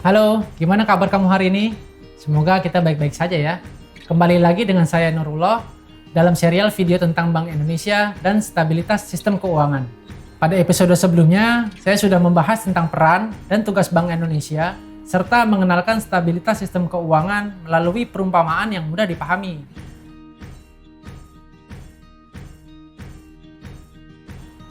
Halo, gimana kabar kamu hari ini? Semoga kita baik-baik saja ya. Kembali lagi dengan saya Nurullah dalam serial video tentang Bank Indonesia dan stabilitas sistem keuangan. Pada episode sebelumnya, saya sudah membahas tentang peran dan tugas Bank Indonesia serta mengenalkan stabilitas sistem keuangan melalui perumpamaan yang mudah dipahami.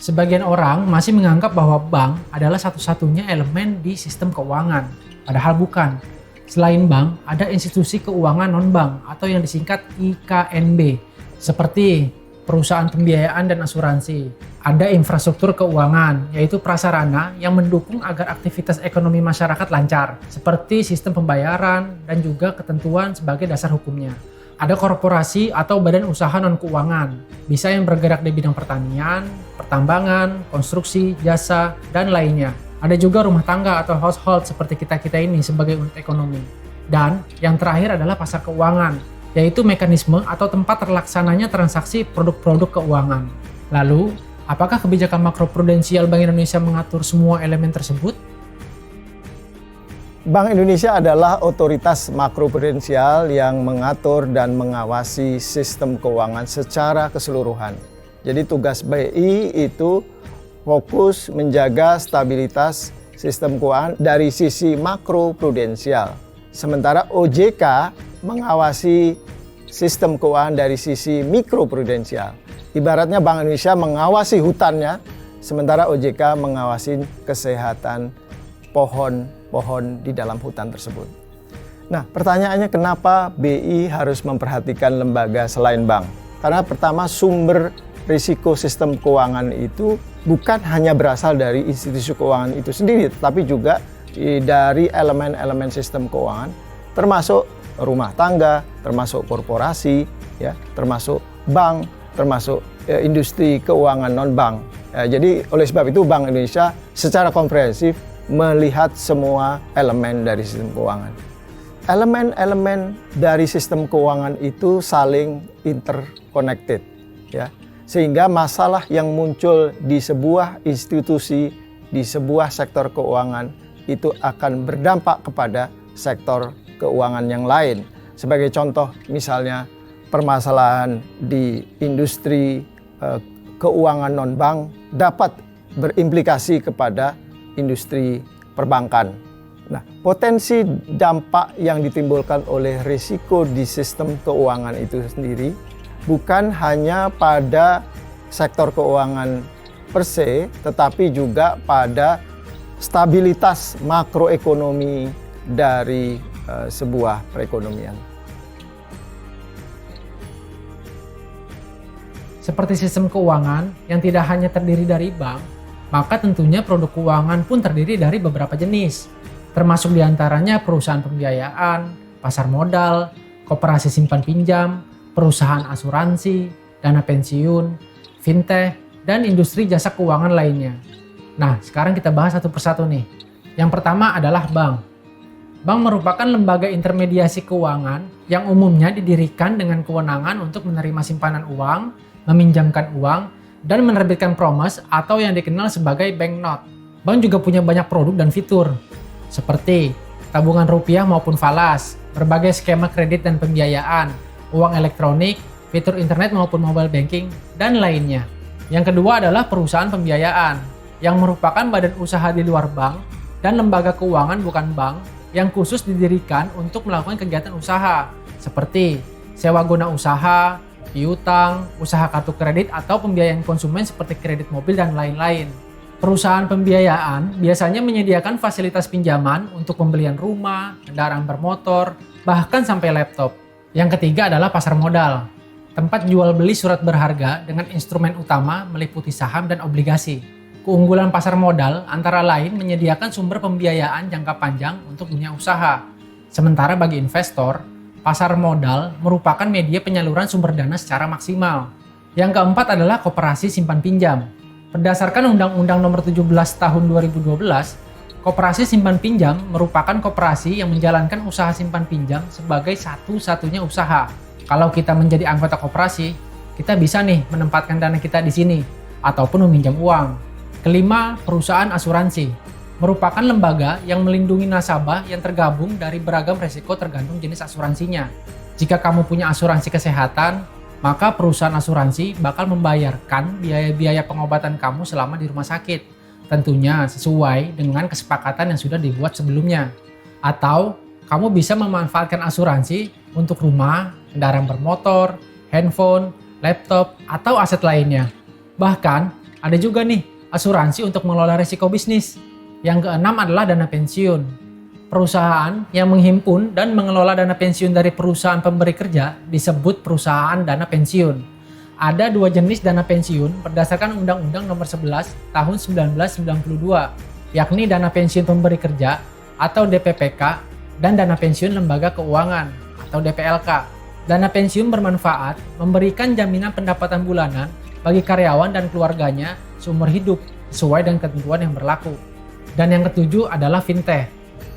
Sebagian orang masih menganggap bahwa bank adalah satu-satunya elemen di sistem keuangan, padahal bukan. Selain bank, ada institusi keuangan non-bank atau yang disingkat IKNB, seperti perusahaan pembiayaan dan asuransi. Ada infrastruktur keuangan, yaitu prasarana yang mendukung agar aktivitas ekonomi masyarakat lancar, seperti sistem pembayaran dan juga ketentuan sebagai dasar hukumnya. Ada korporasi atau badan usaha non-keuangan, bisa yang bergerak di bidang pertanian, pertambangan, konstruksi, jasa, dan lainnya. Ada juga rumah tangga atau household seperti kita-kita ini sebagai unit ekonomi. Dan yang terakhir adalah pasar keuangan, yaitu mekanisme atau tempat terlaksananya transaksi produk-produk keuangan. Lalu, apakah kebijakan makroprudensial Bank Indonesia mengatur semua elemen tersebut? Bank Indonesia adalah otoritas makroprudensial yang mengatur dan mengawasi sistem keuangan secara keseluruhan. Jadi tugas BI itu fokus menjaga stabilitas sistem keuangan dari sisi makroprudensial. Sementara OJK mengawasi sistem keuangan dari sisi mikroprudensial. Ibaratnya Bank Indonesia mengawasi hutannya, sementara OJK mengawasi kesehatan pohon di dalam hutan tersebut. Nah, pertanyaannya kenapa BI harus memperhatikan lembaga selain bank? Karena pertama, sumber risiko sistem keuangan itu bukan hanya berasal dari institusi keuangan itu sendiri, tetapi juga dari elemen-elemen sistem keuangan, termasuk rumah tangga, termasuk korporasi, ya, termasuk bank, termasuk industri keuangan non-bank. Jadi oleh sebab itu Bank Indonesia secara komprehensif melihat semua elemen dari sistem keuangan. Elemen-elemen dari sistem keuangan itu saling interconnected, ya. Sehingga masalah yang muncul di sebuah institusi, di sebuah sektor keuangan itu akan berdampak kepada sektor keuangan yang lain. Sebagai contoh misalnya permasalahan di industri keuangan non-bank dapat berimplikasi kepada industri perbankan. Nah, potensi dampak yang ditimbulkan oleh risiko di sistem keuangan itu sendiri bukan hanya pada sektor keuangan per se, tetapi juga pada stabilitas makroekonomi dari sebuah perekonomian. Seperti sistem keuangan yang tidak hanya terdiri dari bank, maka tentunya produk keuangan pun terdiri dari beberapa jenis, termasuk diantaranya perusahaan pembiayaan, pasar modal, koperasi simpan pinjam, perusahaan asuransi, dana pensiun, fintech, dan industri jasa keuangan lainnya. Nah, sekarang kita bahas satu persatu nih. Yang pertama adalah bank. Bank merupakan lembaga intermediasi keuangan yang umumnya didirikan dengan kewenangan untuk menerima simpanan uang, meminjamkan uang, dan menerbitkan promise atau yang dikenal sebagai banknote. Bank juga punya banyak produk dan fitur, seperti tabungan rupiah maupun falas, berbagai skema kredit dan pembiayaan, uang elektronik, fitur internet maupun mobile banking, dan lainnya. Yang kedua adalah perusahaan pembiayaan, yang merupakan badan usaha di luar bank dan lembaga keuangan bukan bank yang khusus didirikan untuk melakukan kegiatan usaha, seperti sewa guna usaha, piutang, usaha kartu kredit atau pembiayaan konsumen seperti kredit mobil dan lain-lain. Perusahaan pembiayaan biasanya menyediakan fasilitas pinjaman untuk pembelian rumah, kendaraan bermotor, bahkan sampai laptop. Yang ketiga adalah pasar modal, tempat jual beli surat berharga dengan instrumen utama meliputi saham dan obligasi. Keunggulan pasar modal antara lain menyediakan sumber pembiayaan jangka panjang untuk dunia usaha. Sementara bagi investor, pasar modal merupakan media penyaluran sumber dana secara maksimal. Yang keempat adalah koperasi simpan pinjam. Berdasarkan Undang-Undang Nomor 17 Tahun 2012, koperasi simpan pinjam merupakan koperasi yang menjalankan usaha simpan pinjam sebagai satu-satunya usaha. Kalau kita menjadi anggota koperasi, kita bisa nih menempatkan dana kita di sini ataupun meminjam uang. Kelima, perusahaan asuransi. merupakan lembaga yang melindungi nasabah yang tergabung dari beragam resiko tergantung jenis asuransinya. Jika kamu punya asuransi kesehatan, maka perusahaan asuransi bakal membayarkan biaya-biaya pengobatan kamu selama di rumah sakit. Tentunya sesuai dengan kesepakatan yang sudah dibuat sebelumnya. Atau kamu bisa memanfaatkan asuransi untuk rumah, kendaraan bermotor, handphone, laptop, atau aset lainnya. Bahkan ada juga nih asuransi untuk mengelola risiko bisnis. Yang keenam adalah dana pensiun. Perusahaan yang menghimpun dan mengelola dana pensiun dari perusahaan pemberi kerja disebut perusahaan dana pensiun. Ada dua jenis dana pensiun berdasarkan Undang-Undang Nomor 11 Tahun 1992, yakni dana pensiun pemberi kerja atau DPPK dan dana pensiun lembaga keuangan atau DPLK. Dana pensiun bermanfaat memberikan jaminan pendapatan bulanan bagi karyawan dan keluarganya seumur hidup sesuai dengan ketentuan yang berlaku. Dan yang ketujuh adalah fintech,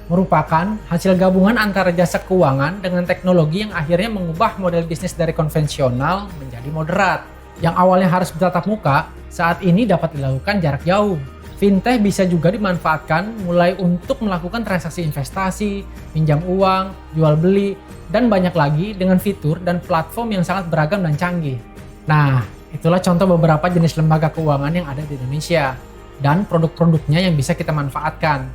merupakan hasil gabungan antara jasa keuangan dengan teknologi yang akhirnya mengubah model bisnis dari konvensional menjadi moderat. Yang awalnya harus bertatap muka, saat ini dapat dilakukan jarak jauh. Fintech bisa juga dimanfaatkan mulai untuk melakukan transaksi investasi, pinjam uang, jual beli, dan banyak lagi dengan fitur dan platform yang sangat beragam dan canggih. Nah, itulah contoh beberapa jenis lembaga keuangan yang ada di Indonesia dan produk-produknya yang bisa kita manfaatkan.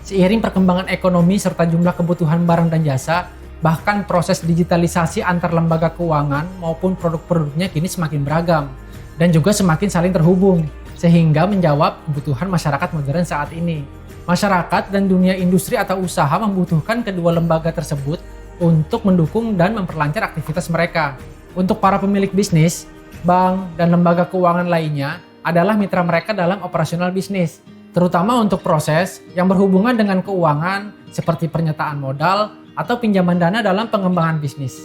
Seiring perkembangan ekonomi serta jumlah kebutuhan barang dan jasa, bahkan proses digitalisasi antar lembaga keuangan maupun produk-produknya kini semakin beragam dan juga semakin saling terhubung, sehingga menjawab kebutuhan masyarakat modern saat ini. Masyarakat dan dunia industri atau usaha membutuhkan kedua lembaga tersebut untuk mendukung dan memperlancar aktivitas mereka. Untuk para pemilik bisnis, bank, dan lembaga keuangan lainnya adalah mitra mereka dalam operasional bisnis, terutama untuk proses yang berhubungan dengan keuangan seperti pernyataan modal atau pinjaman dana dalam pengembangan bisnis.